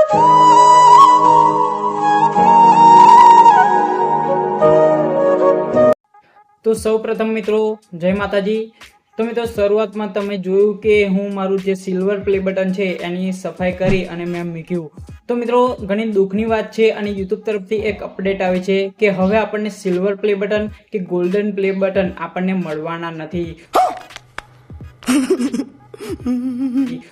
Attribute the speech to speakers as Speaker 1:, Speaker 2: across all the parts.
Speaker 1: તો સૌ પ્રથમ મિત્રો જય માતાજી। તો મિત્રો શરૂઆતમાં તમે જોયું કે હું મારું જે સિલ્વર પ્લે બટન છે એની સફાઈ કરી અને મેં મૂક્યું। તો મિત્રો ઘણી દુઃખની વાત છે અને યુટ્યુબ તરફથી એક અપડેટ આવી છે કે હવે આપણને સિલ્વર પ્લે બટન કે ગોલ્ડન પ્લે બટન આપણને મળવાના નથી।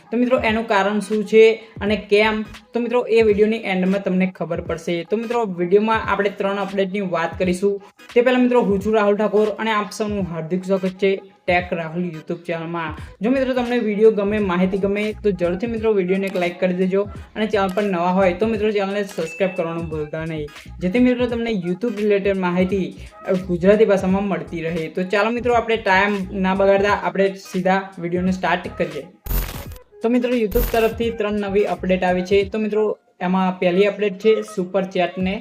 Speaker 1: તો મિત્રો એનું કારણ શું છે અને કેમ, તો મિત્રો એ વિડીયોની એન્ડમાં તમને ખબર પડશે। તો મિત્રો વિડીયોમાં આપણે 3 અપડેટની વાત કરીશું। તે પહેલા મિત્રો હું છું રાહુલ ઠાકોર અને આપ સૌનું હાર્દિક સ્વાગત છે ટેક રાહુલ યુટ્યુબ ચેનલમાં। જો મિત્રો તમને વિડીયો ગમે, માહિતી ગમે તો જરૂરથી મિત્રો વિડીયોને એક લાઇક કરી દેજો અને ચેનલ પર નવા હોય તો મિત્રો ચેનલને સબસ્ક્રાઇબ કરવાનું ભૂલતા નહીં, જેથી મિત્રો તમને યુટ્યુબ રિલેટેડ માહિતી ગુજરાતી ભાષામાં મળતી રહે। તો ચાલો મિત્રો આપણે ટાઈમ ના બગાડતા આપણે સીધા વિડીયોને સ્ટાર્ટ કરીએ। તો મિત્રો યુટ્યુબ તરફથી 3 નવી અપડેટ આવી છે। તો મિત્રો એમાં પહેલી અપડેટ છે સુપર ચેટને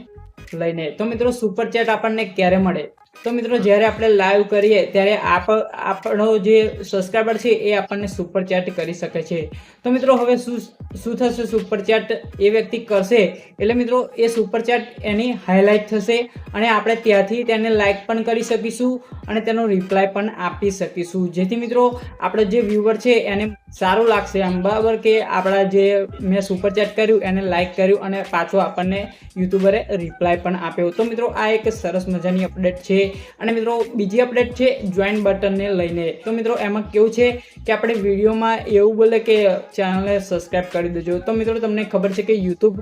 Speaker 1: લઈને। તો મિત્રો સુપર ચેટ આપણને ક્યારે મળે, તો મિત્રો જ્યારે આપણે લાઈવ કરીએ ત્યારે આપણો જે સબસ્ક્રાઈબર છે એ આપણને સુપર ચેટ કરી શકે છે। તો મિત્રો હવે શું થશે, સુપર ચેટ એ વ્યક્તિ કરશે એટલે મિત્રો એ સુપર ચેટ એની હાઇલાઇટ થશે અને આપણે ત્યાંથી તેને લાઈક પણ કરી શકીશું અને તેનો રિપ્લાય પણ આપી શકીશું, જેથી મિત્રો આપણે જે વ્યુઅર છે એને સારું લાગશે આમ, બરાબર, કે આપણા જે મેં સુપર ચેટ કર્યું એને લાઈક કર્યું અને પાછો આપણને યુટ્યુબરે રિપ્લાય પણ આપ્યો। તો મિત્રો આ એક સરસ મજાની અપડેટ છે। અને મિત્રો બીજી અપડેટ છે જોઈન બટનને લઈને। તો મિત્રો એમાં કેવું છે કે આપણે વિડીયોમાં એવું બોલે કે ચેનલને સબસ્ક્રાઇબ કરી દેજો, તો મિત્રો તમને ખબર છે કે યુટ્યુબ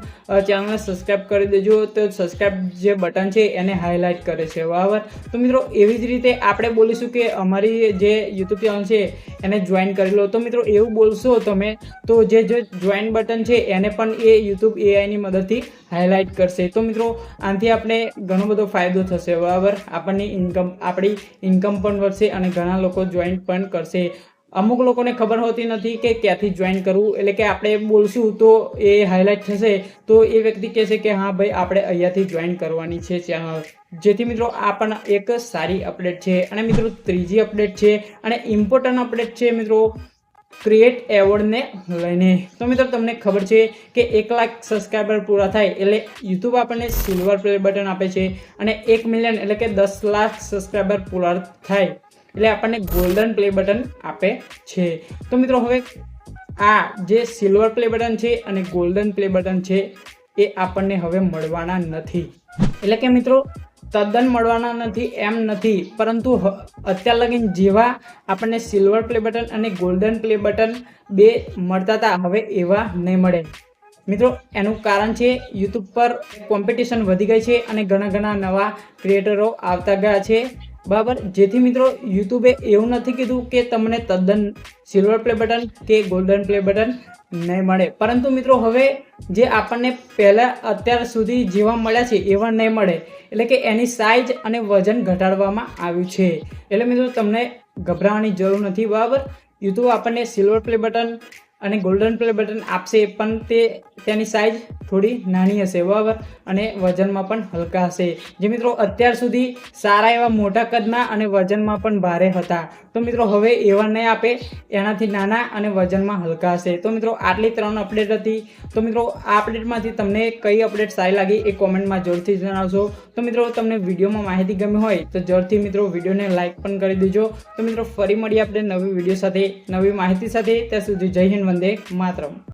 Speaker 1: ચેનલને સબસ્ક્રાઇબ કરી દેજો તો સબસ્ક્રાઇબ જે બટન છે એને હાઇલાઇટ કરે છે, બરાબર। તો મિત્રો એવી જ રીતે આપણે બોલીશું કે અમારી જે યુટ્યુબ ચેનલ છે એને જોઈન કરી લો। તો મિત્રો એવું બોલશો તમે તો જે જોઈન બટન છે એને પણ એ યુટ્યુબ એઆઈની મદદથી હાઇલાઇટ કરશે। તો મિત્રો આનાથી આપણે ઘણો બધો ફાયદો થશે, બરાબર। આપણી ઇન્કમ પણ વધશે અને ઘણા લોકો જોઈન પણ કરશે। અમુક લોકોને ખબર હોતી નથી કે ક્યાંથી જોઈન કરવું, એટલે કે આપણે બોલશું તો એ હાઇલાઇટ થશે તો એ વ્યક્તિ કહેશે કે હા ભાઈ આપણે અહીંયાથી જોઈન કરવાની છે ચેનલ, જેથી મિત્રો આ પણ એક સારી અપડેટ છે। અને મિત્રો ત્રીજી અપડેટ છે અને ઇમ્પોર્ટન્ટ અપડેટ છે મિત્રો ક્રિએટ એવોર્ડને લઈને। તો મિત્રો તમને ખબર છે કે 1 લાખ સબસ્ક્રાઈબર પૂરા થાય એટલે યુટ્યુબ આપણને સિલ્વર પ્લે બટન આપે છે અને 1 મિલિયન એટલે કે 10 લાખ સબસ્ક્રાઈબર પૂરા થાય એટલે આપણને ગોલ્ડન પ્લે બટન આપે છે। તો મિત્રો હવે આ જે સિલ્વર પ્લે બટન છે અને ગોલ્ડન પ્લે બટન છે એ આપણને હવે મળવાના નથી, એટલે કે મિત્રો તદ્દન મળવાના નથી એમ નથી, પરંતુ અત્યાર લગીન જેવા આપણને સિલ્વર પ્લે બટન અને ગોલ્ડન પ્લે બટન બે મળતા હતા હવે એવા નહીં મળે। મિત્રો એનું કારણ છે યુટ્યુબ પર કોમ્પિટિશન વધી ગઈ છે અને ઘણા નવા ક્રિએટરો આવતા ગયા છે, બરાબર। જેથી મિત્રો યુટ્યુબે એવું નથી કીધું કે તમને તદ્દન સિલ્વર પ્લે બટન કે ગોલ્ડન પ્લે બટન નહીં મળે, પરંતુ મિત્રો હવે જે આપણને પહેલાં અત્યાર સુધી જેવા મળ્યા છે એવા નહીં મળે, એટલે કે એની સાઇઝ અને વજન ઘટાડવામાં આવ્યું છે। એટલે મિત્રો તમને ગભરાવાની જરૂર નથી, બરાબર। યુટ્યુબ આપણને સિલ્વર પ્લે બટન અને ગોલ્ડન પ્લે બટન આપશે પણ તેની સાઇઝ થોડી નાની હશે, બરાબર, અને વજનમાં પણ હલકા હશે। જે મિત્રો અત્યાર સુધી સારા એવા મોટા કદના અને વજનમાં પણ ભારે હતા, તો મિત્રો હવે એવા નહીં આપે, એનાથી નાના અને વજનમાં હલકા હશે। તો મિત્રો આટલી 3 અપડેટ હતી। તો મિત્રો આ અપડેટમાંથી તમને કઈ અપડેટ સારી લાગી એ કોમેન્ટમાં જરૂરથી જણાવશો। તો મિત્રો તમને વિડીયોમાં માહિતી ગમી હોય તો જરૂરથી મિત્રો વિડીયોને લાઇક પણ કરી દેજો। તો મિત્રો ફરી મળીએ આપણે નવી વિડીયો સાથે, નવી માહિતી સાથે। ત્યાં સુધી જય હિન્દ, વંદે માતરમ।